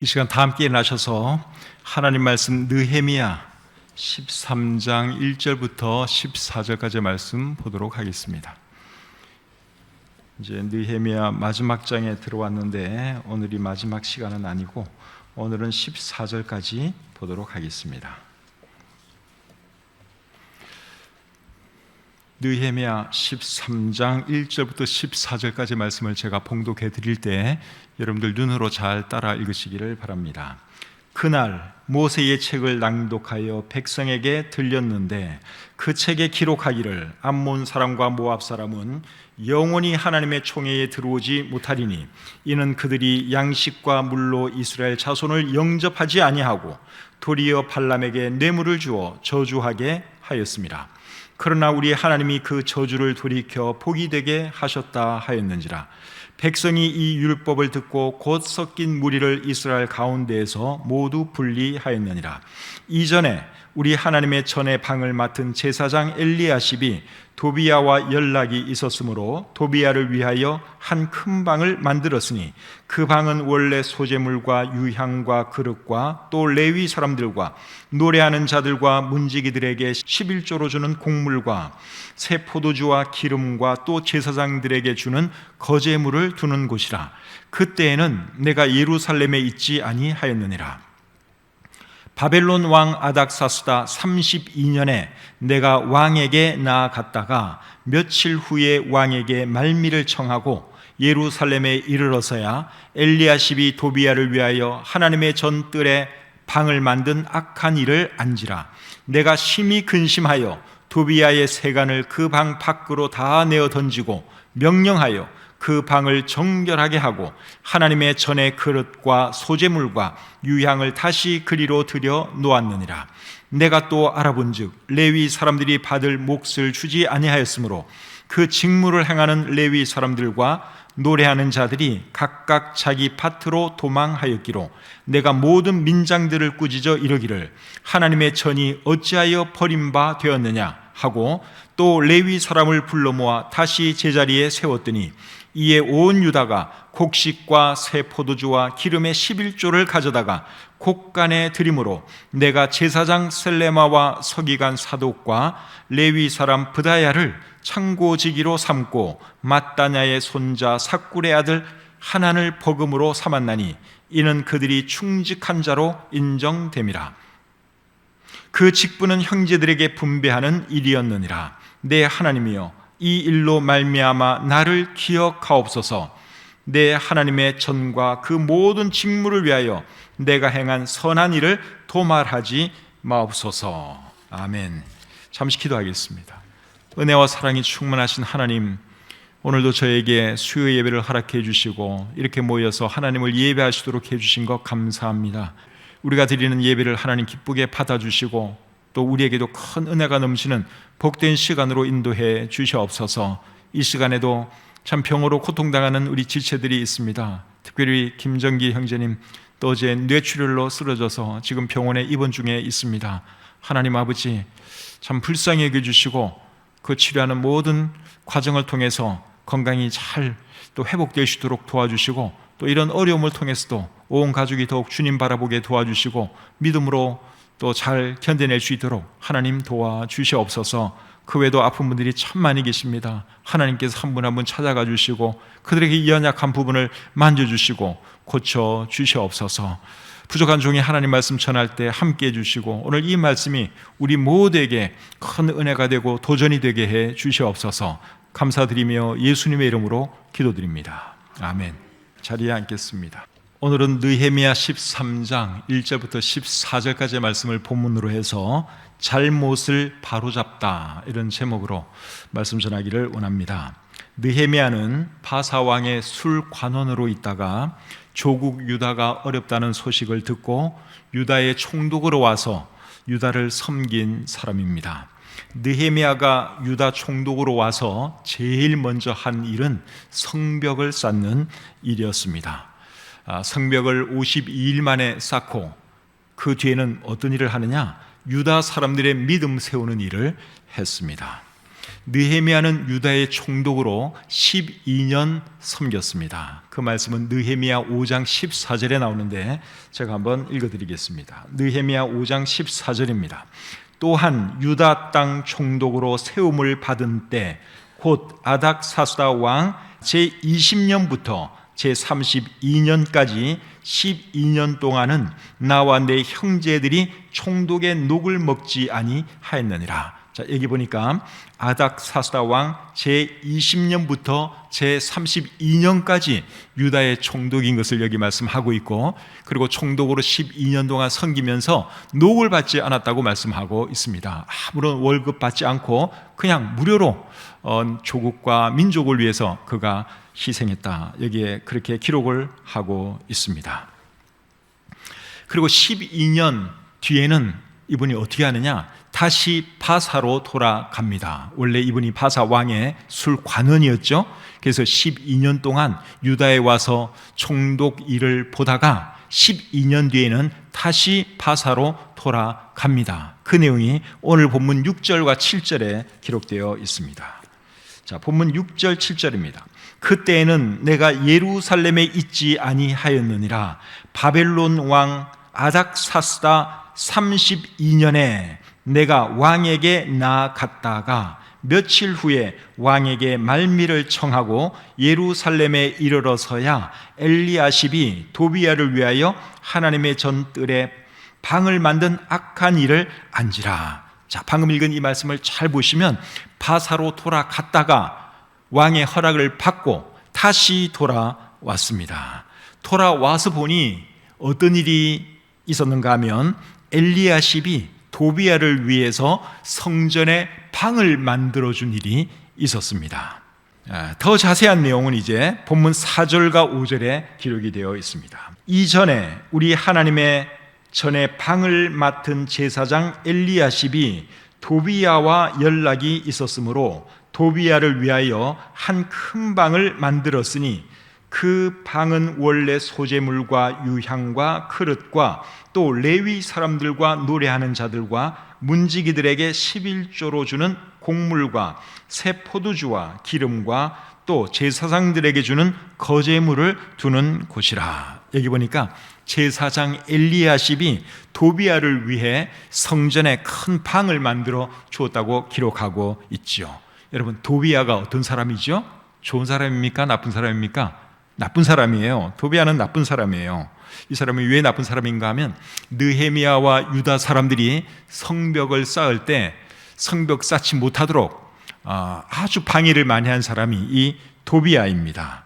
이 시간 다 함께 일어나셔서 하나님 말씀 느헤미야 13장 1절부터 14절까지 말씀 보도록 하겠습니다. 이제 느헤미야 마지막 장에 들어왔는데 오늘이 마지막 시간은 아니고 오늘은 14절까지 보도록 하겠습니다. 느헤미야 13장 1절부터 14절까지 말씀을 제가 봉독해 드릴 때 여러분들 눈으로 잘 따라 읽으시기를 바랍니다. 그날 모세의 책을 낭독하여 백성에게 들렸는데 그 책에 기록하기를 암몬 사람과 모압 사람은 영원히 하나님의 총회에 들어오지 못하리니 이는 그들이 양식과 물로 이스라엘 자손을 영접하지 아니하고 도리어 발람에게 뇌물을 주어 저주하게 하였습니다. 그러나 우리 하나님이 그 저주를 돌이켜 복이 되게 하셨다 하였는지라. 백성이 이 율법을 듣고 곧 섞인 무리를 이스라엘 가운데에서 모두 분리하였느니라. 이전에 우리 하나님의 전의 방을 맡은 제사장 엘리야십이 도비야와 연락이 있었으므로 도비야를 위하여 한 큰 방을 만들었으니 그 방은 원래 소재물과 유향과 그릇과 또 레위 사람들과 노래하는 자들과 문지기들에게 11조로 주는 곡물과 새 포도주와 기름과 또 제사장들에게 주는 거제물을 두는 곳이라. 그때에는 내가 예루살렘에 있지 아니하였느니라. 바벨론 왕 아닥사스다 32년에 내가 왕에게 나아갔다가 며칠 후에 왕에게 말미를 청하고 예루살렘에 이르러서야 엘리야십이 도비야를 위하여 하나님의 전뜰에 방을 만든 악한 일을 안지라. 내가 심히 근심하여 도비야의 세간을 그 방 밖으로 다 내어 던지고 명령하여 그 방을 정결하게 하고 하나님의 전의 그릇과 소재물과 유향을 다시 그리로 들여 놓았느니라. 내가 또 알아본즉 레위 사람들이 받을 몫을 주지 아니하였으므로 그 직무를 행하는 레위 사람들과 노래하는 자들이 각각 자기 밭으로 도망하였기로 내가 모든 민장들을 꾸짖어 이르기를 하나님의 전이 어찌하여 버림바 되었느냐 하고 또 레위 사람을 불러 모아 다시 제자리에 세웠더니 이에 온 유다가 곡식과 새 포도주와 기름의 11조를 가져다가 곡간에 드림으로 내가 제사장 셀레마와 서기관 사독과 레위 사람 브다야를 창고지기로 삼고 mat다냐의 손자 삭굴의 아들 하난을 버금으로 삼았나니 이는 그들이 충직한 자로 인정됨이라. 그 직분은 형제들에게 분배하는 일이었느니라. 내 하나님이여 이 일로 말미암아 나를 기억하옵소서. 내 하나님의 전과 그 모든 직무를 위하여 내가 행한 선한 일을 도말하지 마옵소서. 아멘. 잠시 기도하겠습니다. 은혜와 사랑이 충만하신 하나님, 오늘도 저에게 수요 예배를 허락해 주시고 이렇게 모여서 하나님을 예배하시도록 해주신 것 감사합니다. 우리가 드리는 예배를 하나님 기쁘게 받아주시고 또 우리에게도 큰 은혜가 넘치는 복된 시간으로 인도해 주시옵소서. 이 시간에도 참 병으로 고통당하는 우리 지체들이 있습니다. 특별히 김정기 형제님 또 어제 뇌출혈로 쓰러져서 지금 병원에 입원 중에 있습니다. 하나님 아버지 참 불쌍히 여겨주시고 그 치료하는 모든 과정을 통해서 건강이 잘 또 회복되시도록 도와주시고 또 이런 어려움을 통해서도 온 가족이 더욱 주님 바라보게 도와주시고 믿음으로 또 잘 견뎌낼 수 있도록 하나님 도와주시옵소서. 그 외에도 아픈 분들이 참 많이 계십니다. 하나님께서 한 분 한 분 찾아가 주시고 그들에게 연약한 부분을 만져주시고 고쳐주시옵소서. 부족한 종이 하나님 말씀 전할 때 함께 해주시고 오늘 이 말씀이 우리 모두에게 큰 은혜가 되고 도전이 되게 해 주시옵소서. 감사드리며 예수님의 이름으로 기도드립니다. 아멘. 자리에 앉겠습니다. 오늘은 느헤미야 13장 1절부터 14절까지의 말씀을 본문으로 해서 잘못을 바로잡다 이런 제목으로 말씀 전하기를 원합니다. 느헤미야는 바사왕의 술관원으로 있다가 조국 유다가 어렵다는 소식을 듣고 유다의 총독으로 와서 유다를 섬긴 사람입니다. 느헤미야가 유다 총독으로 와서 제일 먼저 한 일은 성벽을 쌓는 일이었습니다. 성벽을 52일 만에 쌓고 그 뒤에는 어떤 일을 하느냐? 유다 사람들의 믿음 세우는 일을 했습니다. 느헤미야는 유다의 총독으로 12년 섬겼습니다. 그 말씀은 느헤미야 5장 14절에 나오는데 제가 한번 읽어드리겠습니다. 느헤미야 5장 14절입니다. 또한 유다 땅 총독으로 세움을 받은 때 곧 아닥사스다 왕 제20년부터 제32년까지 12년 동안은 나와 내 형제들이 총독의 녹을 먹지 아니하였느니라. 자, 여기 보니까 아닥사스다 왕 제20년부터 제32년까지 유다의 총독인 것을 여기 말씀하고 있고, 그리고 총독으로 12년 동안 섬기면서 녹을 받지 않았다고 말씀하고 있습니다. 아무런 월급 받지 않고 그냥 무료로 조국과 민족을 위해서 그가 희생했다. 여기에 그렇게 기록을 하고 있습니다. 그리고 12년 뒤에는 이분이 어떻게 하느냐? 다시 바사로 돌아갑니다. 원래 이분이 바사 왕의 술관원이었죠. 그래서 12년 동안 유다에 와서 총독 일을 보다가 12년 뒤에는 다시 바사로 돌아갑니다. 그 내용이 오늘 본문 6절과 7절에 기록되어 있습니다. 자, 본문 6절 7절입니다. 그때에는 내가 예루살렘에 있지 아니하였느니라. 바벨론 왕 아닥사스다 32년에 내가 왕에게 나아갔다가 며칠 후에 왕에게 말미를 청하고 예루살렘에 이르러서야 엘리야십이 도비야를 위하여 하나님의 전뜰에 방을 만든 악한 일을 안지라. 자, 방금 읽은 이 말씀을 잘 보시면 바사로 돌아갔다가 왕의 허락을 받고 다시 돌아왔습니다. 돌아와서 보니 어떤 일이 있었는가 하면 엘리야십이 도비야를 위해서 성전에 방을 만들어준 일이 있었습니다. 더 자세한 내용은 이제 본문 4절과 5절에 기록이 되어 있습니다. 이전에 우리 하나님의 전에 방을 맡은 제사장 엘리야십이 도비야와 연락이 있었으므로 도비야를 위하여 한 큰 방을 만들었으니 그 방은 원래 소재물과 유향과 그릇과 또 레위 사람들과 노래하는 자들과 문지기들에게 11조로 주는 곡물과 새 포도주와 기름과 또 제사장들에게 주는 거제물을 두는 곳이라. 여기 보니까 제사장 엘리야십이 도비야를 위해 성전에 큰 방을 만들어 주었다고 기록하고 있죠. 여러분, 도비야가 어떤 사람이죠? 좋은 사람입니까? 나쁜 사람입니까? 나쁜 사람이에요. 도비야는 나쁜 사람이에요. 이 사람이 왜 나쁜 사람인가 하면 느헤미야와 유다 사람들이 성벽을 쌓을 때 성벽 쌓지 못하도록 아주 방해를 많이 한 사람이 이 도비야입니다.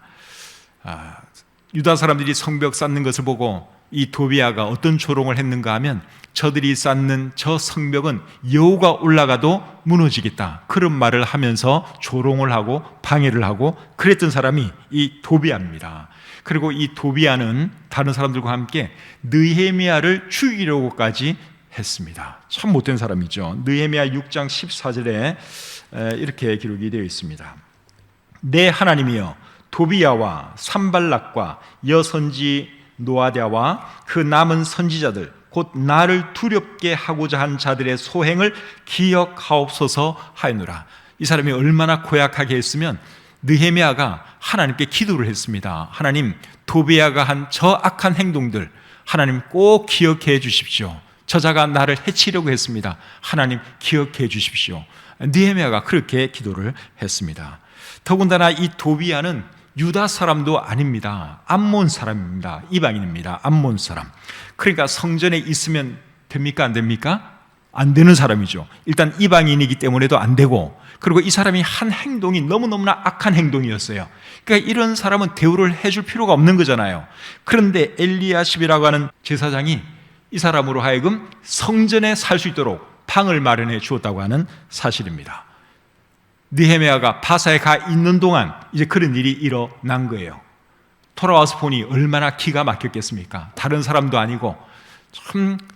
유다 사람들이 성벽 쌓는 것을 보고 이 도비야가 어떤 조롱을 했는가 하면 저들이 쌓는 저 성벽은 여호가 올라가도 무너지겠다, 그런 말을 하면서 조롱을 하고 방해를 하고 그랬던 사람이 이 도비야입니다. 그리고 이 도비야는 다른 사람들과 함께 느헤미야를 죽이려고까지 했습니다. 참 못된 사람이죠. 느헤미야 6장 14절에 이렇게 기록이 되어 있습니다. 내 하나님이여, 도비야와 산발락과 여선지 노아랴와 그 남은 선지자들 곧 나를 두렵게 하고자 한 자들의 소행을 기억하옵소서 하였노라. 이 사람이 얼마나 고약하게 했으면 느헤미야가 하나님께 기도를 했습니다. 하나님, 도비야가 한 저 악한 행동들 하나님 꼭 기억해 주십시오. 저자가 나를 해치려고 했습니다. 하나님 기억해 주십시오. 느헤미야가 그렇게 기도를 했습니다. 더군다나 이 도비야는 유다 사람도 아닙니다. 암몬 사람입니다. 이방인입니다. 암몬 사람. 그러니까 성전에 있으면 됩니까? 안 됩니까? 안 되는 사람이죠. 일단 이방인이기 때문에도 안 되고, 그리고 이 사람이 한 행동이 너무너무나 악한 행동이었어요. 그러니까 이런 사람은 대우를 해줄 필요가 없는 거잖아요. 그런데 엘리야십이라고 하는 제사장이 이 사람으로 하여금 성전에 살 수 있도록 방을 마련해 주었다고 하는 사실입니다. 느헤미야가 바사에 가 있는 동안 이제 그런 일이 일어난 거예요. 돌아와서 보니 얼마나 기가 막혔겠습니까? 다른 사람도 아니고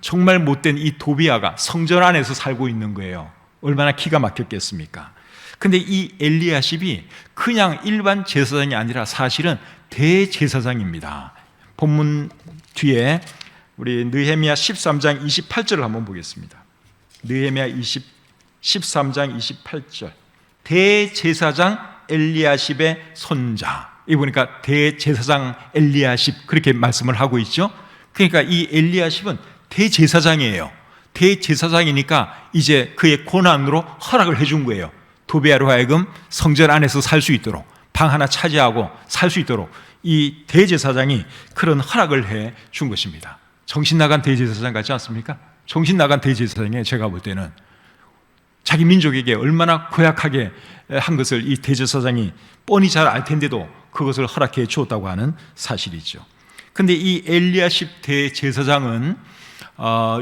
정말 못된 이 도비야가 성전 안에서 살고 있는 거예요. 얼마나 기가 막혔겠습니까? 근데 이 엘리야십이 그냥 일반 제사장이 아니라 사실은 대제사장입니다. 본문 뒤에 우리 느헤미야 13장 28절을 한번 보겠습니다. 느헤미야 13장 28절. 대제사장 엘리야십의 손자. 이 보니까 대제사장 엘리야십 그렇게 말씀을 하고 있죠. 그러니까 이 엘리야십은 대제사장이에요. 대제사장이니까 이제 그의 권한으로 허락을 해준 거예요. 도비야로 하여금 성전 안에서 살 수 있도록, 방 하나 차지하고 살 수 있도록 이 대제사장이 그런 허락을 해 준 것입니다. 정신 나간 대제사장 같지 않습니까? 정신 나간 대제사장이에요. 제가 볼 때는 자기 민족에게 얼마나 고약하게 한 것을 이 대제사장이 뻔히 잘 알 텐데도 그것을 허락해 주었다고 하는 사실이죠. 근데 이 엘리야십 대제사장은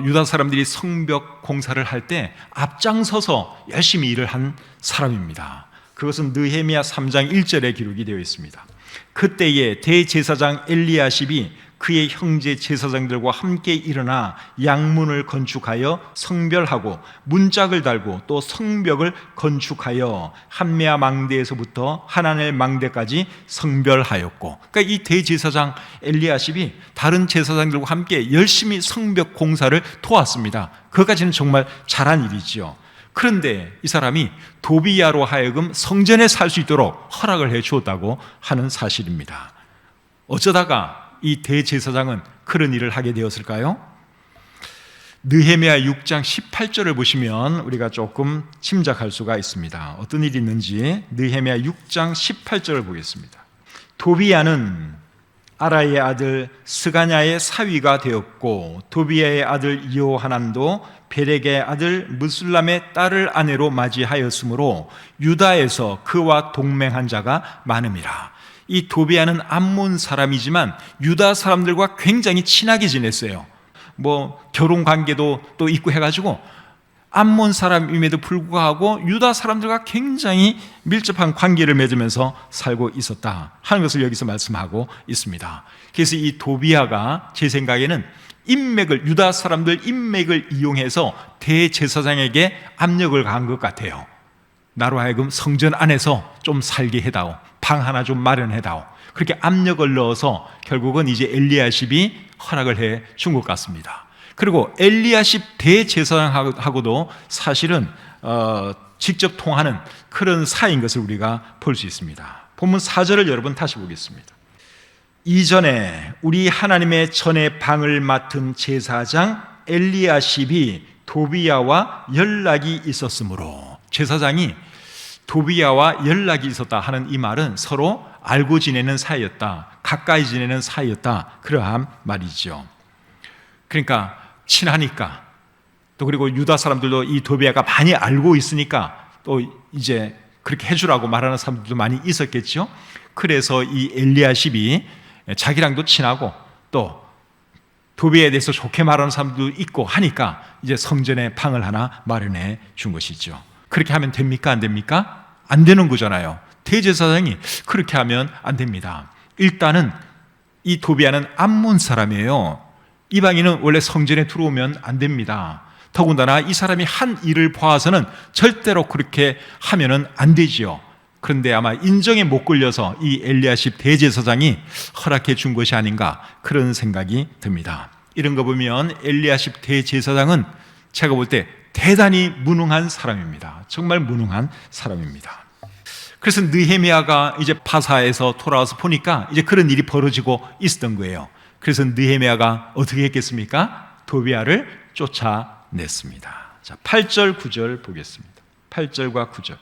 유다 사람들이 성벽 공사를 할 때 앞장서서 열심히 일을 한 사람입니다. 그것은 느헤미야 3장 1절에 기록이 되어 있습니다. 그때에 대제사장 엘리야십이 그의 형제 제사장들과 함께 일어나 양문을 건축하여 성별하고 문짝을 달고 또 성벽을 건축하여 한메아 망대에서부터 하나넬 망대까지 성별하였고, 그러니까 이 대제사장 엘리야십이 다른 제사장들과 함께 열심히 성벽 공사를 도왔습니다. 그것까지는 정말 잘한 일이지요. 그런데 이 사람이 도비야로 하여금 성전에 살 수 있도록 허락을 해 주었다고 하는 사실입니다. 어쩌다가 이 대제사장은 그런 일을 하게 되었을까요? 느헤미야 6장 18절을 보시면 우리가 조금 짐작할 수가 있습니다. 어떤 일이 있는지 느헤미야 6장 18절을 보겠습니다. 도비야는 아라의 아들 스가냐의 사위가 되었고, 도비야의 아들 여호하난도 벨렉의 아들 무술람의 딸을 아내로 맞이하였으므로 유다에서 그와 동맹한 자가 많음이라. 이 도비야는 암몬 사람이지만 유다 사람들과 굉장히 친하게 지냈어요. 결혼 관계도 또 있고 해가지고 암몬 사람임에도 불구하고 유다 사람들과 굉장히 밀접한 관계를 맺으면서 살고 있었다 하는 것을 여기서 말씀하고 있습니다. 그래서 이 도비야가 제 생각에는 유다 사람들 인맥을 이용해서 대제사장에게 압력을 가한 것 같아요. 나로 하여금 성전 안에서 좀 살게 해다오, 방 하나 좀 마련해다오, 그렇게 압력을 넣어서 결국은 이제 엘리야십이 허락을 해 준 것 같습니다. 그리고 엘리야십 대제사장하고도 사실은 직접 통하는 그런 사이인 것을 우리가 볼 수 있습니다. 본문 4절을 여러분 다시 보겠습니다. 이전에 우리 하나님의 전의 방을 맡은 제사장 엘리야십이 도비야와 연락이 있었으므로, 제사장이 도비야와 연락이 있었다 하는 이 말은 서로 알고 지내는 사이였다, 가까이 지내는 사이였다, 그러한 말이죠. 그러니까 친하니까, 또 그리고 유다 사람들도 이 도비야가 많이 알고 있으니까 또 이제 그렇게 해주라고 말하는 사람들도 많이 있었겠죠. 그래서 이 엘리야십이 자기랑도 친하고 또 도비야에 대해서 좋게 말하는 사람도 있고 하니까 이제 성전에 방을 하나 마련해 준 것이죠. 그렇게 하면 됩니까? 안 됩니까? 안 되는 거잖아요. 대제사장이 그렇게 하면 안 됩니다. 일단은 이 도비야는 암몬 사람이에요. 이방인은 원래 성전에 들어오면 안 됩니다. 더군다나 이 사람이 한 일을 봐서는 절대로 그렇게 하면은 안 되지요. 그런데 아마 인정에 못 걸려서 이 엘리야십 대제사장이 허락해 준 것이 아닌가, 그런 생각이 듭니다. 이런 거 보면 엘리야십 대제사장은 제가 볼 때 대단히 무능한 사람입니다. 정말 무능한 사람입니다. 그래서 느헤미야가 이제 바사에서 돌아와서 보니까 이제 그런 일이 벌어지고 있었던 거예요. 그래서 느헤미야가 어떻게 했겠습니까? 도비야를 쫓아냈습니다. 자, 8절 9절 보겠습니다. 8절과 9절.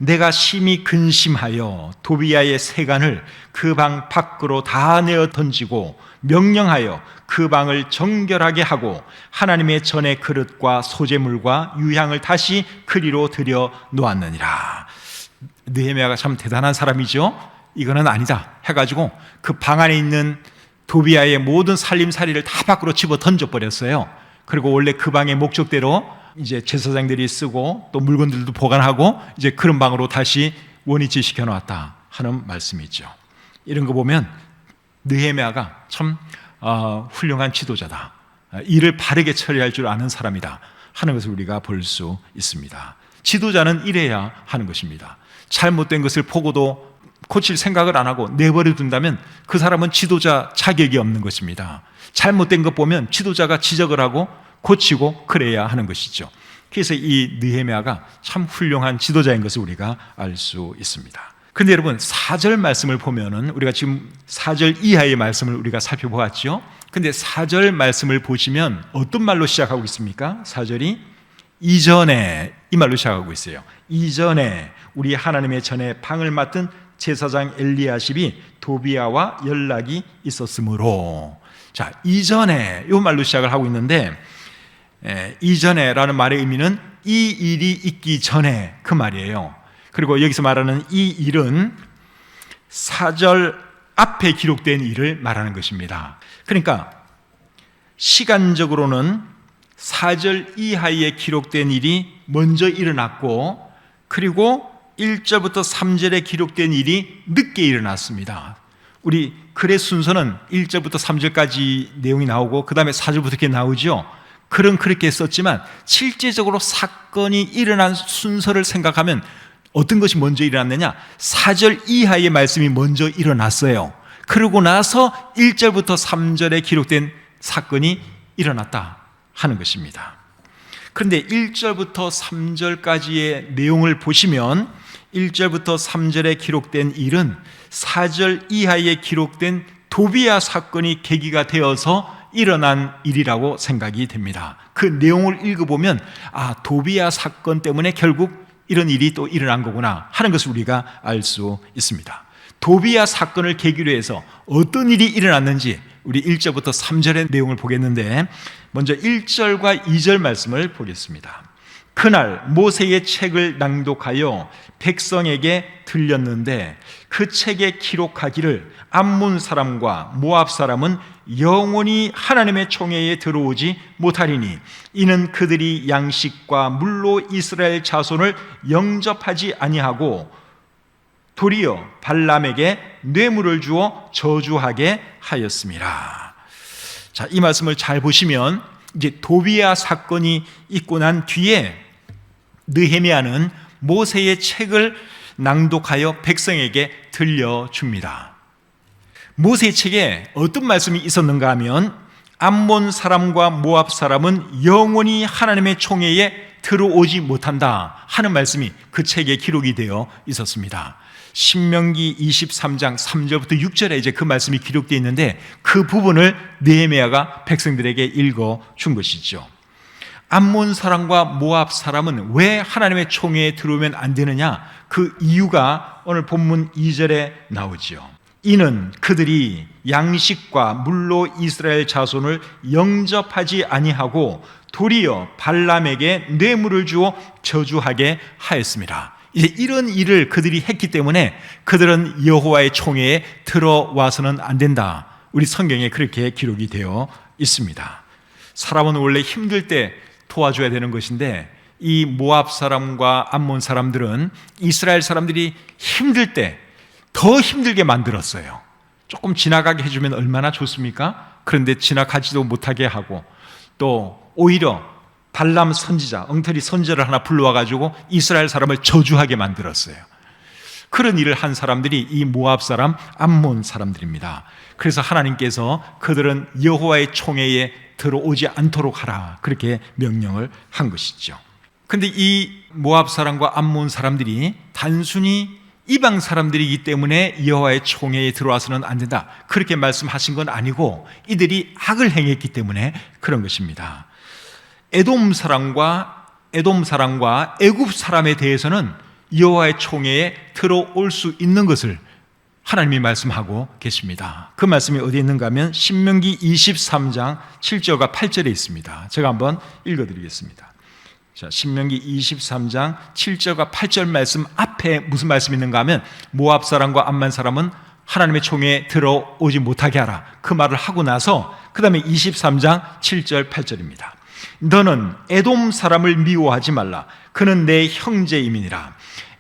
내가 심히 근심하여 도비야의 세간을 그 방 밖으로 다 내어 던지고 명령하여 그 방을 정결하게 하고 하나님의 전의 그릇과 소재물과 유향을 다시 그리로 들여 놓았느니라. 느헤미야가 참 대단한 사람이죠. 이거는 아니다 해가지고 그 방 안에 있는 도비야의 모든 살림살이를 다 밖으로 집어 던져버렸어요. 그리고 원래 그 방의 목적대로 이제 제사장들이 쓰고 또 물건들도 보관하고 이제 그런 방으로 다시 원위치 시켜놓았다 하는 말씀이죠. 이런 거 보면 느헤미야가 참 훌륭한 지도자다, 일을 바르게 처리할 줄 아는 사람이다 하는 것을 우리가 볼 수 있습니다. 지도자는 이래야 하는 것입니다. 잘못된 것을 보고도 고칠 생각을 안 하고 내버려 둔다면 그 사람은 지도자 자격이 없는 것입니다. 잘못된 것 보면 지도자가 지적을 하고 고치고 그래야 하는 것이죠. 그래서 이 느헤미야가 참 훌륭한 지도자인 것을 우리가 알 수 있습니다. 그런데 여러분 4절 말씀을 보면은 우리가 지금 4절 이하의 말씀을 우리가 살펴보았죠. 근데 4절 말씀을 보시면 어떤 말로 시작하고 있습니까? 4절이 이전에 이 말로 시작하고 있어요. 이전에 우리 하나님의 전에 방을 맡은 제사장 엘리야십이 도비야와 연락이 있었으므로, 자, 이전에 이 말로 시작을 하고 있는데, 이전에라는 말의 의미는 이 일이 있기 전에 그 말이에요. 그리고 여기서 말하는 이 일은 4절 앞에 기록된 일을 말하는 것입니다. 그러니까 시간적으로는 4절 이하에 기록된 일이 먼저 일어났고, 그리고 1절부터 3절에 기록된 일이 늦게 일어났습니다. 우리 글의 순서는 1절부터 3절까지 내용이 나오고 그 다음에 4절부터 이렇게 나오죠. 글은 그렇게 썼지만 실제적으로 사건이 일어난 순서를 생각하면 어떤 것이 먼저 일어났느냐? 4절 이하의 말씀이 먼저 일어났어요. 그러고 나서 1절부터 3절에 기록된 사건이 일어났다 하는 것입니다. 그런데 1절부터 3절까지의 내용을 보시면 1절부터 3절에 기록된 일은 4절 이하에 기록된 도비야 사건이 계기가 되어서 일어난 일이라고 생각이 됩니다. 그 내용을 읽어보면 도비야 사건 때문에 결국 이런 일이 또 일어난 거구나 하는 것을 우리가 알 수 있습니다. 도비야 사건을 계기로 해서 어떤 일이 일어났는지 우리 1절부터 3절의 내용을 보겠는데, 먼저 1절과 2절 말씀을 보겠습니다. 그날 모세의 책을 낭독하여 백성에게 들렸는데 그 책에 기록하기를 암몬 사람과 모압 사람은 영원히 하나님의 총회에 들어오지 못하리니 이는 그들이 양식과 물로 이스라엘 자손을 영접하지 아니하고 도리어 발람에게 뇌물을 주어 저주하게 하였습니다. 자, 이 말씀을 잘 보시면 이제 도비야 사건이 있고 난 뒤에 느헤미야는 모세의 책을 낭독하여 백성에게 들려줍니다. 모세의 책에 어떤 말씀이 있었는가 하면 암몬 사람과 모압 사람은 영원히 하나님의 총회에 들어오지 못한다 하는 말씀이 그 책에 기록이 되어 있었습니다. 신명기 23장 3절부터 6절에 이제 그 말씀이 기록되어 있는데 그 부분을 느헤미야가 백성들에게 읽어준 것이죠. 암몬 사람과 모압 사람은 왜 하나님의 총회에 들어오면 안 되느냐? 그 이유가 오늘 본문 2절에 나오죠. 이는 그들이 양식과 물로 이스라엘 자손을 영접하지 아니하고 도리어 발람에게 뇌물을 주어 저주하게 하였습니다. 이제 이런 일을 그들이 했기 때문에 그들은 여호와의 총회에 들어와서는 안 된다. 우리 성경에 그렇게 기록이 되어 있습니다. 사람은 원래 힘들 때 도와줘야 되는 것인데 이 모압 사람과 암몬 사람들은 이스라엘 사람들이 힘들 때 더 힘들게 만들었어요. 조금 지나가게 해주면 얼마나 좋습니까? 그런데 지나가지도 못하게 하고 또 오히려 발람 선지자, 엉터리 선지자를 하나 불러와가지고 이스라엘 사람을 저주하게 만들었어요. 그런 일을 한 사람들이 이 모압 사람, 암몬 사람들입니다. 그래서 하나님께서 그들은 여호와의 총회에 들어오지 않도록 하라 그렇게 명령을 한 것이죠. 그런데 이 모압 사람과 암몬 사람들이 단순히 이방 사람들이기 때문에 여호와의 총회에 들어와서는 안 된다 그렇게 말씀하신 건 아니고 이들이 악을 행했기 때문에 그런 것입니다. 에돔 사람과 애굽 사람에 대해서는 여호와의 총회에 들어올 수 있는 것을 하나님이 말씀하고 계십니다. 그 말씀이 어디에 있는가 하면 신명기 23장 7절과 8절에 있습니다. 제가 한번 읽어드리겠습니다. 자, 신명기 23장 7절과 8절 말씀 앞에 무슨 말씀이 있는가 하면 모압 사람과 암몬 사람은 하나님의 총회에 들어오지 못하게 하라 그 말을 하고 나서 그 다음에 23장 7절 8절입니다. 너는 에돔 사람을 미워하지 말라. 그는 내 형제임이니라.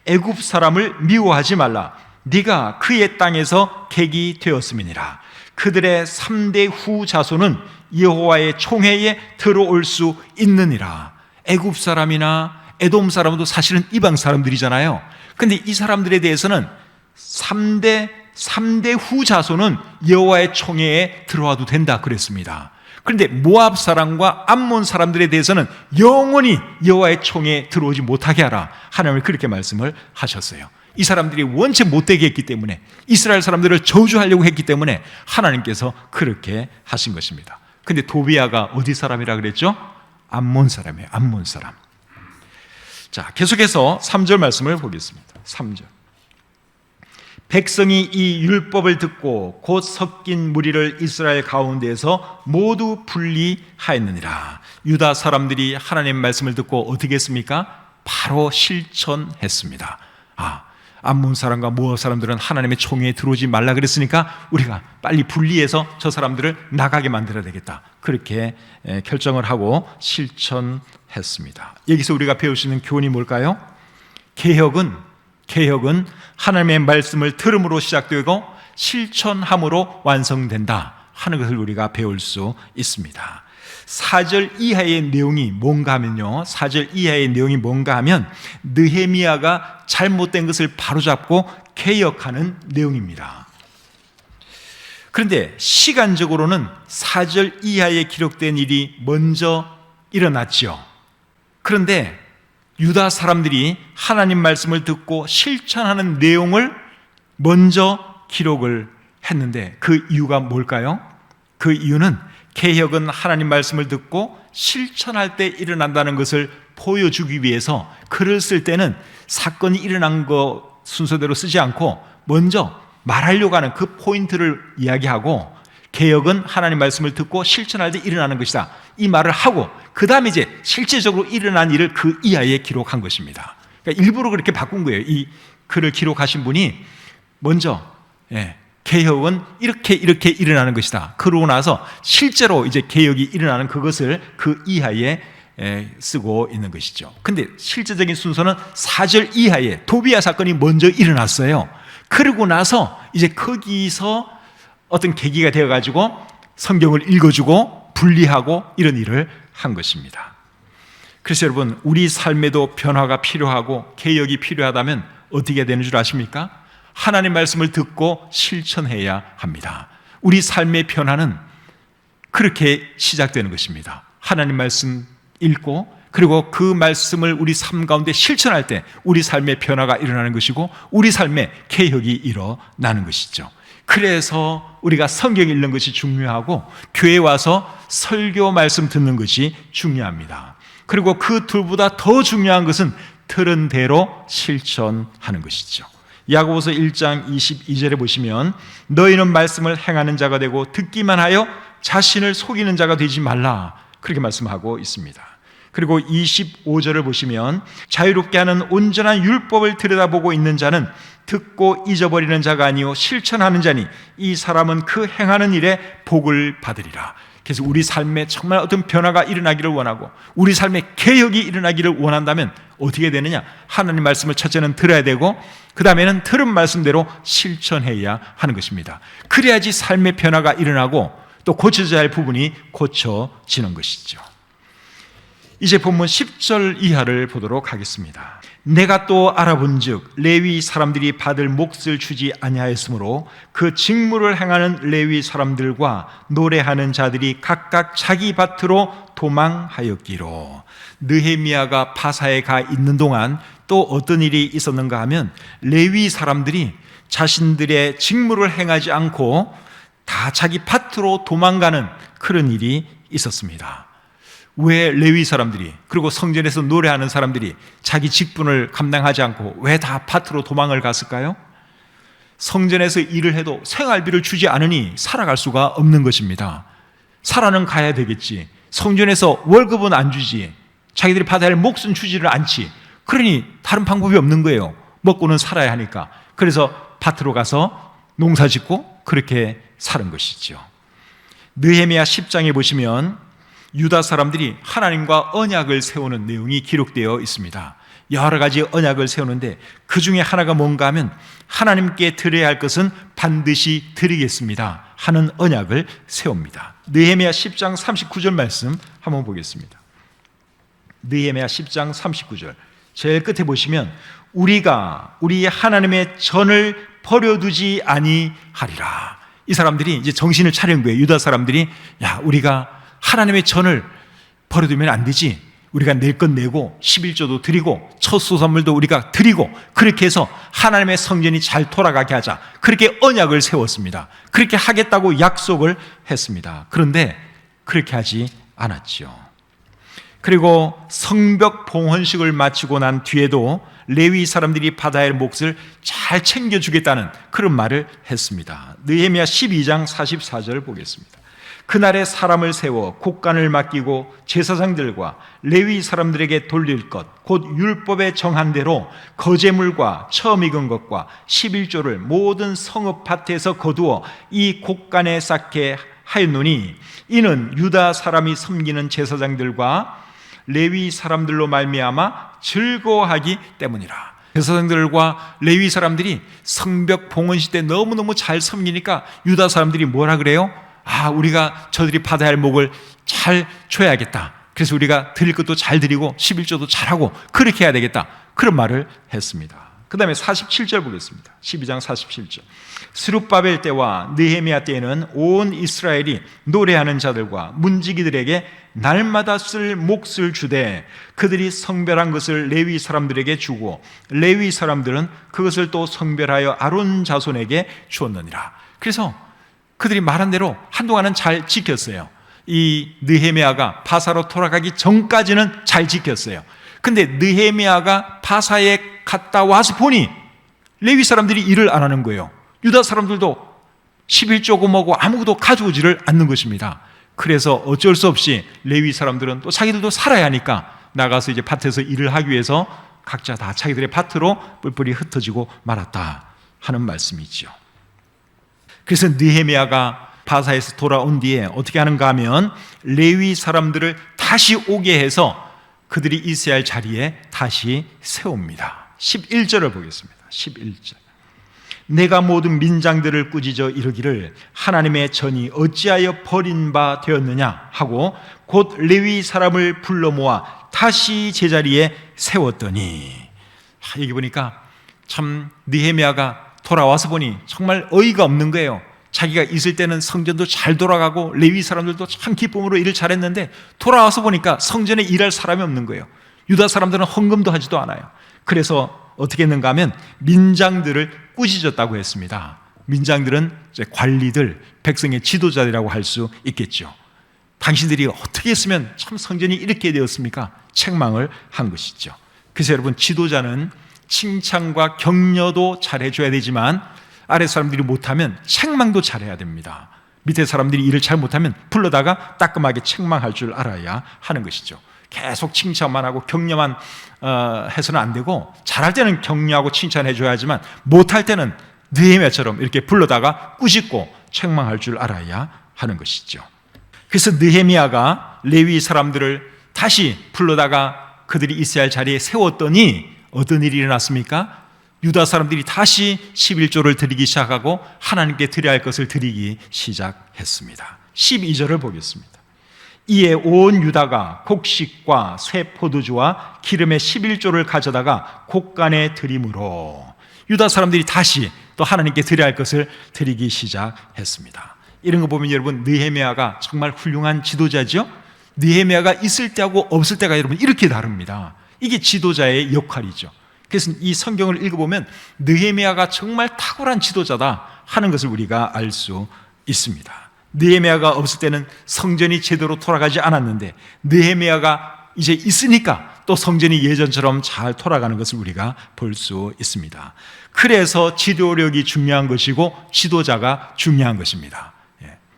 애굽 사람을 미워하지 말라. 네가 그의 땅에서 객이 되었음이니라. 그들의 3대 후 자손은 여호와의 총회에 들어올 수 있느니라. 애굽 사람이나 에돔 사람도 사실은 이방 사람들이잖아요. 그런데 이 사람들에 대해서는 3대 후 자손은 여호와의 총회에 들어와도 된다 그랬습니다. 그런데 모압 사람과 암몬 사람들에 대해서는 영원히 여호와의 총에 들어오지 못하게 하라. 하나님은 그렇게 말씀을 하셨어요. 이 사람들이 원체 못되게 했기 때문에, 이스라엘 사람들을 저주하려고 했기 때문에 하나님께서 그렇게 하신 것입니다. 근데 도비아가 어디 사람이라 그랬죠? 암몬 사람이에요. 암몬 사람. 자, 계속해서 3절 말씀을 보겠습니다. 3절. 백성이 이 율법을 듣고 곧 섞인 무리를 이스라엘 가운데에서 모두 분리하였느니라. 유다 사람들이 하나님 말씀을 듣고 어떻게 했습니까? 바로 실천했습니다. 암몬 사람과 모압 사람들은 하나님의 총회에 들어오지 말라 그랬으니까 우리가 빨리 분리해서 저 사람들을 나가게 만들어야 되겠다. 그렇게 결정을 하고 실천했습니다. 여기서 우리가 배울 수 있는 교훈이 뭘까요? 개혁은 하나님의 말씀을 들음으로 시작되고 실천함으로 완성된다 하는 것을 우리가 배울 수 있습니다. 4절 이하의 내용이 뭔가 하면요, 4절 이하의 내용이 뭔가 하면 느헤미야가 잘못된 것을 바로잡고 개혁하는 내용입니다. 그런데 시간적으로는 4절 이하에 기록된 일이 먼저 일어났죠. 그런데 유다 사람들이 하나님 말씀을 듣고 실천하는 내용을 먼저 기록을 했는데 그 이유가 뭘까요? 그 이유는 개혁은 하나님 말씀을 듣고 실천할 때 일어난다는 것을 보여주기 위해서 글을 쓸 때는 사건이 일어난 거 순서대로 쓰지 않고 먼저 말하려고 하는 그 포인트를 이야기하고, 개혁은 하나님 말씀을 듣고 실천할 때 일어나는 것이다, 이 말을 하고 그 다음에 이제 실제적으로 일어난 일을 그 이하에 기록한 것입니다. 그러니까 일부러 그렇게 바꾼 거예요. 이 글을 기록하신 분이 먼저 개혁은 이렇게 일어나는 것이다, 그러고 나서 실제로 이제 개혁이 일어나는 그것을 그 이하에 쓰고 있는 것이죠. 근데 실제적인 순서는 4절 이하에 도비야 사건이 먼저 일어났어요. 그러고 나서 이제 거기서 어떤 계기가 되어가지고 성경을 읽어주고 분리하고 이런 일을 한 것입니다. 그래서 여러분, 우리 삶에도 변화가 필요하고 개혁이 필요하다면 어떻게 되는 줄 아십니까? 하나님 말씀을 듣고 실천해야 합니다. 우리 삶의 변화는 그렇게 시작되는 것입니다. 하나님 말씀 읽고 그리고 그 말씀을 우리 삶 가운데 실천할 때 우리 삶의 변화가 일어나는 것이고 우리 삶의 개혁이 일어나는 것이죠. 그래서 우리가 성경 읽는 것이 중요하고 교회에 와서 설교 말씀 듣는 것이 중요합니다. 그리고 그 둘보다 더 중요한 것은 들은 대로 실천하는 것이죠. 야고보서 1장 22절에 보시면 너희는 말씀을 행하는 자가 되고 듣기만 하여 자신을 속이는 자가 되지 말라, 그렇게 말씀하고 있습니다. 그리고 25절을 보시면 자유롭게 하는 온전한 율법을 들여다보고 있는 자는 듣고 잊어버리는 자가 아니요 실천하는 자니 이 사람은 그 행하는 일에 복을 받으리라. 그래서 우리 삶에 정말 어떤 변화가 일어나기를 원하고 우리 삶에 개혁이 일어나기를 원한다면 어떻게 되느냐? 하나님 말씀을 첫째는 들어야 되고 그 다음에는 들은 말씀대로 실천해야 하는 것입니다. 그래야지 삶의 변화가 일어나고 또 고쳐져야 할 부분이 고쳐지는 것이죠. 이제 본문 10절 이하를 보도록 하겠습니다. 내가 또 알아본즉 레위 사람들이 받을 몫을 주지 아니하였으므로 그 직무를 행하는 레위 사람들과 노래하는 자들이 각각 자기 밭으로 도망하였기로. 느헤미야가 바사에 가 있는 동안 또 어떤 일이 있었는가 하면 레위 사람들이 자신들의 직무를 행하지 않고 다 자기 밭으로 도망가는 그런 일이 있었습니다. 왜 레위 사람들이, 그리고 성전에서 노래하는 사람들이 자기 직분을 감당하지 않고 왜 다 밭으로 도망을 갔을까요? 성전에서 일을 해도 생활비를 주지 않으니 살아갈 수가 없는 것입니다. 살아는 가야 되겠지. 성전에서 월급은 안 주지. 자기들이 받아야 할 몫은 주지를 않지. 그러니 다른 방법이 없는 거예요. 먹고는 살아야 하니까. 그래서 밭으로 가서 농사 짓고 그렇게 사는 것이죠. 느헤미야 10장에 보시면 유다 사람들이 하나님과 언약을 세우는 내용이 기록되어 있습니다. 여러 가지 언약을 세우는데 그 중에 하나가 뭔가 하면 하나님께 드려야 할 것은 반드시 드리겠습니다 하는 언약을 세웁니다. 느헤미야 10장 39절 말씀 한번 보겠습니다. 느헤미야 10장 39절 제일 끝에 보시면 우리가 우리 하나님의 전을 버려두지 아니하리라. 이 사람들이 이제 정신을 차린 거예요. 유다 사람들이 우리가 하나님의 전을 버려두면 안 되지. 우리가 낼 것 내고 11조도 드리고 첫 수산물도 우리가 드리고 그렇게 해서 하나님의 성전이 잘 돌아가게 하자. 그렇게 언약을 세웠습니다. 그렇게 하겠다고 약속을 했습니다. 그런데 그렇게 하지 않았죠. 그리고 성벽 봉헌식을 마치고 난 뒤에도 레위 사람들이 받아야 할 몫을 잘 챙겨주겠다는 그런 말을 했습니다. 느헤미야 12장 44절을 보겠습니다. 그날에 사람을 세워 곡간을 맡기고 제사장들과 레위 사람들에게 돌릴 것, 곧 율법에 정한 대로 거제물과 처음 익은 것과 11조를 모든 성읍 밭에서 거두어 이 곡간에 쌓게 하였노니 이는 유다 사람이 섬기는 제사장들과 레위 사람들로 말미암아 즐거워하기 때문이라. 제사장들과 레위 사람들이 성벽 봉헌식 때 너무너무 잘 섬기니까 유다 사람들이 뭐라 그래요? 우리가 저들이 받아야 할 몫을 잘 줘야겠다. 그래서 우리가 드릴 것도 잘 드리고 11조도 잘하고 그렇게 해야 되겠다. 그런 말을 했습니다. 그 다음에 47절 보겠습니다. 12장 47절. 스룹바벨 때와 느헤미야 때에는 온 이스라엘이 노래하는 자들과 문지기들에게 날마다 쓸 몫을 주되 그들이 성별한 것을 레위 사람들에게 주고 레위 사람들은 그것을 또 성별하여 아론 자손에게 주었느니라. 그래서 그들이 말한 대로 한동안은 잘 지켰어요. 이 느헤미야가 바사로 돌아가기 전까지는 잘 지켰어요. 근데 느헤미야가 바사에 갔다 와서 보니 레위 사람들이 일을 안 하는 거예요. 유다 사람들도 11조고 뭐고 아무것도 가져오지를 않는 것입니다. 그래서 어쩔 수 없이 레위 사람들은 또 자기들도 살아야 하니까 나가서 이제 밭에서 일을 하기 위해서 각자 다 자기들의 밭으로 뿔뿔이 흩어지고 말았다 하는 말씀이죠. 그래서 느헤미야가 바사에서 돌아온 뒤에 어떻게 하는가 하면 레위 사람들을 다시 오게 해서 그들이 있어야 할 자리에 다시 세웁니다. 11절을 보겠습니다. 11절. 내가 모든 민장들을 꾸짖어 이르기를 하나님의 전이 어찌하여 버린 바 되었느냐 하고 곧 레위 사람을 불러 모아 다시 제자리에 세웠더니, 여기 보니까 참 느헤미야가 돌아와서 보니 정말 어이가 없는 거예요. 자기가 있을 때는 성전도 잘 돌아가고 레위 사람들도 참 기쁨으로 일을 잘했는데 돌아와서 보니까 성전에 일할 사람이 없는 거예요. 유다 사람들은 헌금도 하지도 않아요. 그래서 어떻게 했는가 하면 민장들을 꾸짖었다고 했습니다. 민장들은 이제 관리들, 백성의 지도자들이라고 할 수 있겠죠. 당신들이 어떻게 했으면 참 성전이 이렇게 되었습니까? 책망을 한 것이죠. 그래서 여러분, 지도자는 칭찬과 격려도 잘해줘야 되지만 아래 사람들이 못하면 책망도 잘해야 됩니다. 밑에 사람들이 일을 잘 못하면 불러다가 따끔하게 책망할 줄 알아야 하는 것이죠. 계속 칭찬만 하고 격려만 해서는 안 되고, 잘할 때는 격려하고 칭찬해줘야 하지만 못할 때는 느헤미야처럼 이렇게 불러다가 꾸짖고 책망할 줄 알아야 하는 것이죠. 그래서 느헤미야가 레위 사람들을 다시 불러다가 그들이 있어야 할 자리에 세웠더니 어떤 일이 일어났습니까? 유다 사람들이 다시 11조를 드리기 시작하고 하나님께 드려야 할 것을 드리기 시작했습니다. 12절을 보겠습니다. 이에 온 유다가 곡식과 새 포도주와 기름의 11조를 가져다가 곡간에 드림으로 유다 사람들이 다시 또 하나님께 드려야 할 것을 드리기 시작했습니다. 이런 거 보면 여러분, 느헤미야가 정말 훌륭한 지도자죠. 느헤미야가 있을 때하고 없을 때가 여러분 이렇게 다릅니다. 이게 지도자의 역할이죠. 그래서 이 성경을 읽어보면 느헤미야가 정말 탁월한 지도자다 하는 것을 우리가 알 수 있습니다. 느헤미야가 없을 때는 성전이 제대로 돌아가지 않았는데 느헤미야가 이제 있으니까 또 성전이 예전처럼 잘 돌아가는 것을 우리가 볼 수 있습니다. 그래서 지도력이 중요한 것이고 지도자가 중요한 것입니다.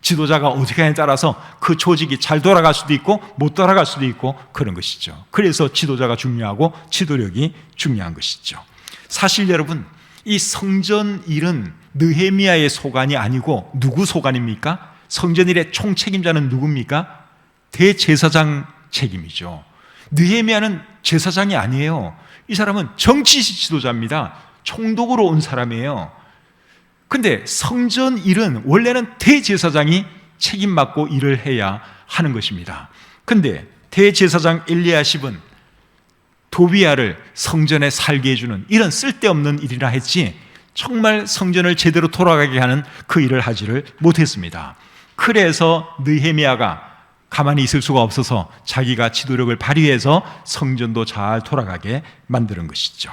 지도자가 어떻게 하냐에 따라서 그 조직이 잘 돌아갈 수도 있고 못 돌아갈 수도 있고 그런 것이죠. 그래서 지도자가 중요하고 지도력이 중요한 것이죠. 사실 여러분, 이 성전 일은 느헤미야의 소관이 아니고 누구 소관입니까? 성전 일의 총책임자는 누굽니까? 대제사장 책임이죠. 느헤미야는 제사장이 아니에요. 이 사람은 정치 지도자입니다. 총독으로 온 사람이에요. 근데 성전 일은 원래는 대제사장이 책임 맡고 일을 해야 하는 것입니다. 근데 대제사장 엘리야십은 도비야를 성전에 살게 해주는 이런 쓸데없는 일이라 했지 정말 성전을 제대로 돌아가게 하는 그 일을 하지를 못했습니다. 그래서 느헤미야가 가만히 있을 수가 없어서 자기가 지도력을 발휘해서 성전도 잘 돌아가게 만드는 것이죠.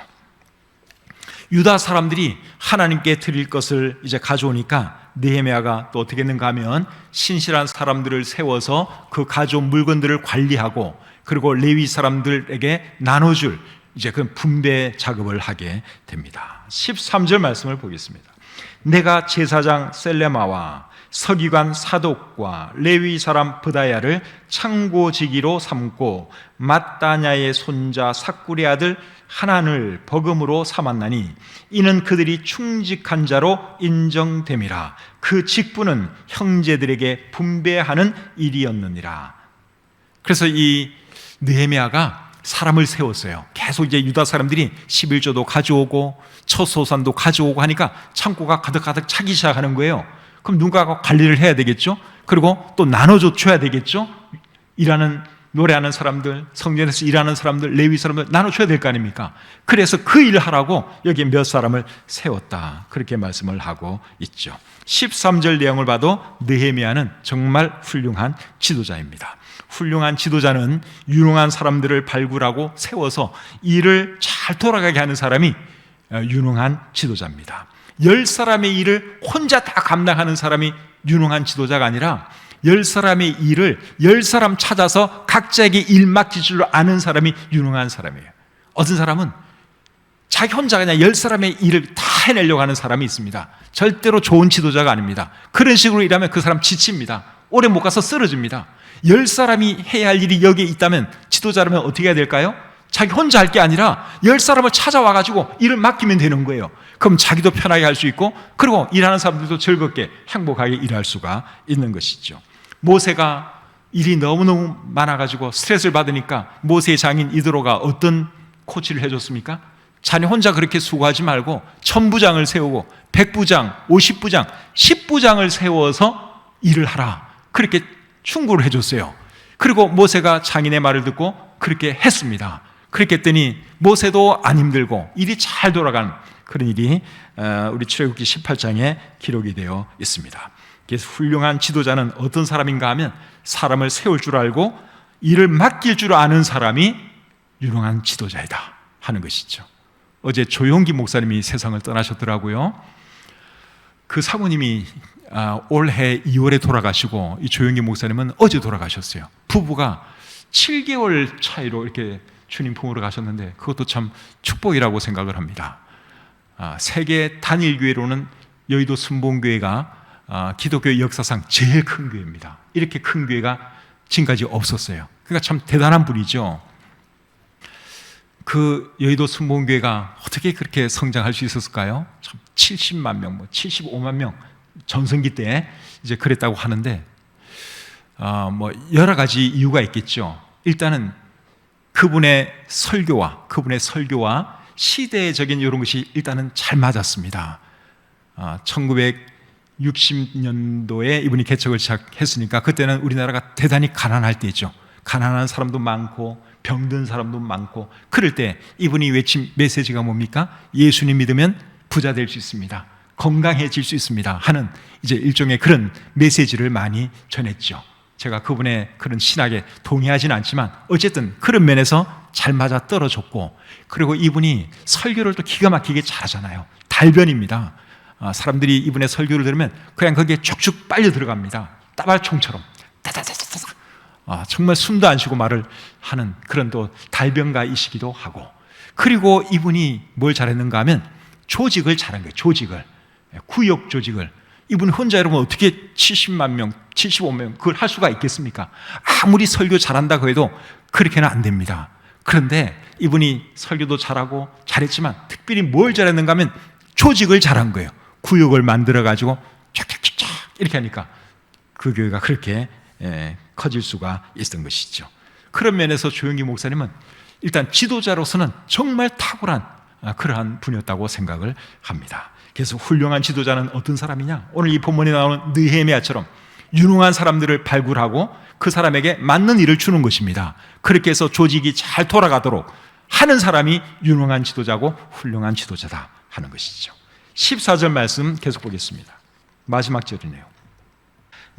유다 사람들이 하나님께 드릴 것을 이제 가져오니까 느헤미야가 또 어떻게 했는가 하면 신실한 사람들을 세워서 그 가져온 물건들을 관리하고 그리고 레위 사람들에게 나눠줄 이제 그 분배 작업을 하게 됩니다. 13절 말씀을 보겠습니다. 내가 제사장 셀레마와 서기관 사독과 레위 사람 브다야를 창고지기로 삼고 맏다냐의 손자 삭구리 아들 하난을 버금으로 삼았나니 이는 그들이 충직한 자로 인정됨이라. 그 직분은 형제들에게 분배하는 일이었느니라. 그래서 이 느헤미야가 사람을 세웠어요. 계속 이제 유다 사람들이 11조도 가져오고 첫 소산도 가져오고 하니까 창고가 가득가득 차기 시작하는 거예요. 그럼 누가 관리를 해야 되겠죠? 그리고 또 나눠줘야 되겠죠? 노래하는 사람들, 성전에서 일하는 사람들, 레위 사람들 나눠줘야 될 거 아닙니까? 그래서 그 일을 하라고 여기 몇 사람을 세웠다, 그렇게 말씀을 하고 있죠. 13절 내용을 봐도 느헤미야는 정말 훌륭한 지도자입니다. 훌륭한 지도자는 유능한 사람들을 발굴하고 세워서 일을 잘 돌아가게 하는 사람이 유능한 지도자입니다. 10사람의 일을 혼자 다 감당하는 사람이 유능한 지도자가 아니라 10사람의 일을 10사람 찾아서 각자에게 일 맡길 줄 아는 사람이 유능한 사람이에요. 어떤 사람은 자기 혼자 그냥 10사람의 일을 다 해내려고 하는 사람이 있습니다. 절대로 좋은 지도자가 아닙니다. 그런 식으로 일하면 그 사람 지칩니다. 오래 못 가서 쓰러집니다. 10사람이 해야 할 일이 여기에 있다면 지도자라면 어떻게 해야 될까요? 자기 혼자 할 게 아니라 10사람을 찾아와가지고 일을 맡기면 되는 거예요. 그럼 자기도 편하게 할 수 있고 그리고 일하는 사람들도 즐겁게 행복하게 일할 수가 있는 것이죠. 모세가 일이 너무너무 많아가지고 스트레스를 받으니까 모세의 장인 이드로가 어떤 코치를 해줬습니까? 자네 혼자 그렇게 수고하지 말고 1000부장을 세우고 100부장, 50부장, 10부장을 세워서 일을 하라, 그렇게 충고를 해줬어요. 그리고 모세가 장인의 말을 듣고 그렇게 했습니다. 그렇게 했더니 모세도 안 힘들고 일이 잘 돌아가는 그런 일이 우리 출애굽기 18장에 기록이 되어 있습니다. 그래서 훌륭한 지도자는 어떤 사람인가 하면 사람을 세울 줄 알고 일을 맡길 줄 아는 사람이 유능한 지도자이다 하는 것이죠. 어제 조용기 목사님이 세상을 떠나셨더라고요. 그 사모님이 올해 2월에 돌아가시고 이 조용기 목사님은 어제 돌아가셨어요. 부부가 7개월 차이로 이렇게 주님 품으로 가셨는데 그것도 참 축복이라고 생각을 합니다. 세계 단일교회로는 여의도 순복음교회가 기독교 역사상 제일 큰 교회입니다. 이렇게 큰 교회가 지금까지 없었어요. 그러니까 참 대단한 분이죠. 그 여의도 순복음교회가 어떻게 그렇게 성장할 수 있었을까요? 참 70만 명, 75만 명 전성기 때 이제 그랬다고 하는데 여러 가지 이유가 있겠죠. 일단은 그분의 설교와 시대적인 이런 것이 일단은 잘 맞았습니다. 1960년도에 이분이 개척을 시작했으니까 그때는 우리나라가 대단히 가난할 때죠. 가난한 사람도 많고 병든 사람도 많고 그럴 때 이분이 외친 메시지가 뭡니까? 예수님 믿으면 부자 될 수 있습니다. 건강해질 수 있습니다 하는 이제 일종의 그런 메시지를 많이 전했죠. 제가 그분의 그런 신학에 동의하지는 않지만 어쨌든 그런 면에서 잘 맞아 떨어졌고, 그리고 이분이 설교를 또 기가 막히게 잘하잖아요. 달변입니다. 사람들이 이분의 설교를 들으면 그냥 거기에 쭉쭉 빨려 들어갑니다. 따발총처럼 따다다다다. 정말 숨도 안 쉬고 말을 하는 그런 또 달변가이시기도 하고, 그리고 이분이 뭘 잘했는가 하면 조직을 잘한 거예요. 구역 조직을. 이분 혼자 이러면 어떻게 70만 명, 75명 그걸 할 수가 있겠습니까? 아무리 설교 잘한다고 해도 그렇게는 안 됩니다. 그런데 이분이 설교도 잘하고 잘했지만 특별히 뭘 잘했는가 하면 조직을 잘한 거예요. 구역을 만들어가지고 쫙쫙쫙쫙 이렇게 하니까 그 교회가 그렇게 커질 수가 있었던 것이죠. 그런 면에서 조영기 목사님은 일단 지도자로서는 정말 탁월한 그러한 분이었다고 생각을 합니다. 그래서 훌륭한 지도자는 어떤 사람이냐? 오늘 이 본문에 나오는 느헤미야처럼 유능한 사람들을 발굴하고 그 사람에게 맞는 일을 주는 것입니다. 그렇게 해서 조직이 잘 돌아가도록 하는 사람이 유능한 지도자고 훌륭한 지도자다 하는 것이죠. 14절 말씀 계속 보겠습니다. 마지막 절이네요.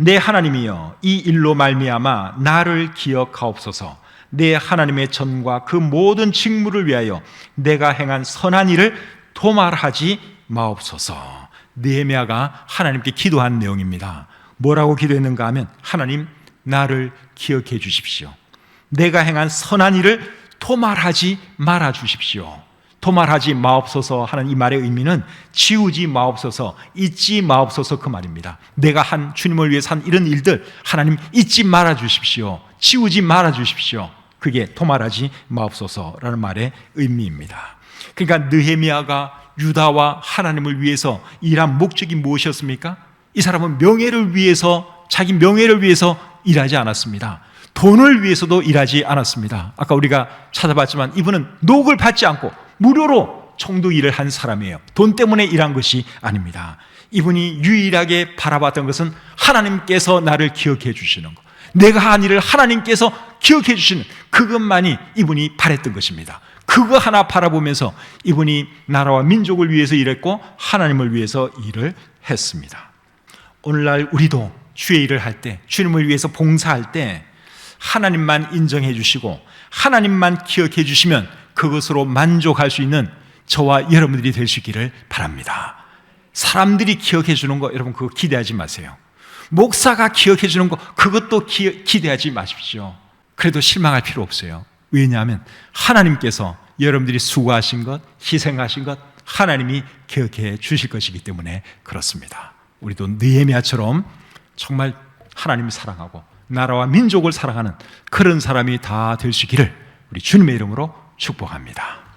내 하나님이여 이 일로 말미암아 나를 기억하옵소서. 내 하나님의 전과 그 모든 직무를 위하여 내가 행한 선한 일을 도말하지 마옵소서. 느헤미야가 하나님께 기도한 내용입니다. 뭐라고 기도했는가 하면 하나님 나를 기억해 주십시오. 내가 행한 선한 일을 도말하지 말아 주십시오. 도말하지 마옵소서 하는 이 말의 의미는 지우지 마옵소서, 잊지 마옵소서 그 말입니다. 내가 한 주님을 위해서 한 이런 일들 하나님 잊지 말아 주십시오. 지우지 말아 주십시오. 그게 도말하지 마옵소서라는 말의 의미입니다. 그러니까 느헤미야가 유다와 하나님을 위해서 일한 목적이 무엇이었습니까? 이 사람은 명예를 위해서, 자기 명예를 위해서 일하지 않았습니다. 돈을 위해서도 일하지 않았습니다. 아까 우리가 찾아봤지만 이분은 녹을 받지 않고 무료로 총독 일을 한 사람이에요. 돈 때문에 일한 것이 아닙니다. 이분이 유일하게 바라봤던 것은 하나님께서 나를 기억해 주시는 것, 내가 한 일을 하나님께서 기억해 주시는 그것만이 이분이 바랬던 것입니다. 그거 하나 바라보면서 이분이 나라와 민족을 위해서 일했고 하나님을 위해서 일을 했습니다. 오늘날 우리도 주의 일을 할 때, 주님을 위해서 봉사할 때 하나님만 인정해 주시고 하나님만 기억해 주시면 그것으로 만족할 수 있는 저와 여러분들이 될 수 있기를 바랍니다. 사람들이 기억해 주는 거 여러분 그거 기대하지 마세요. 목사가 기억해 주는 거 그것도 기대하지 마십시오. 그래도 실망할 필요 없어요. 왜냐하면 하나님께서 여러분들이 수고하신 것, 희생하신 것 하나님이 기억해 주실 것이기 때문에 그렇습니다. 우리도 느헤미야처럼 정말 하나님을 사랑하고 나라와 민족을 사랑하는 그런 사람이 다 될 수 있기를 우리 주님의 이름으로 축복합니다.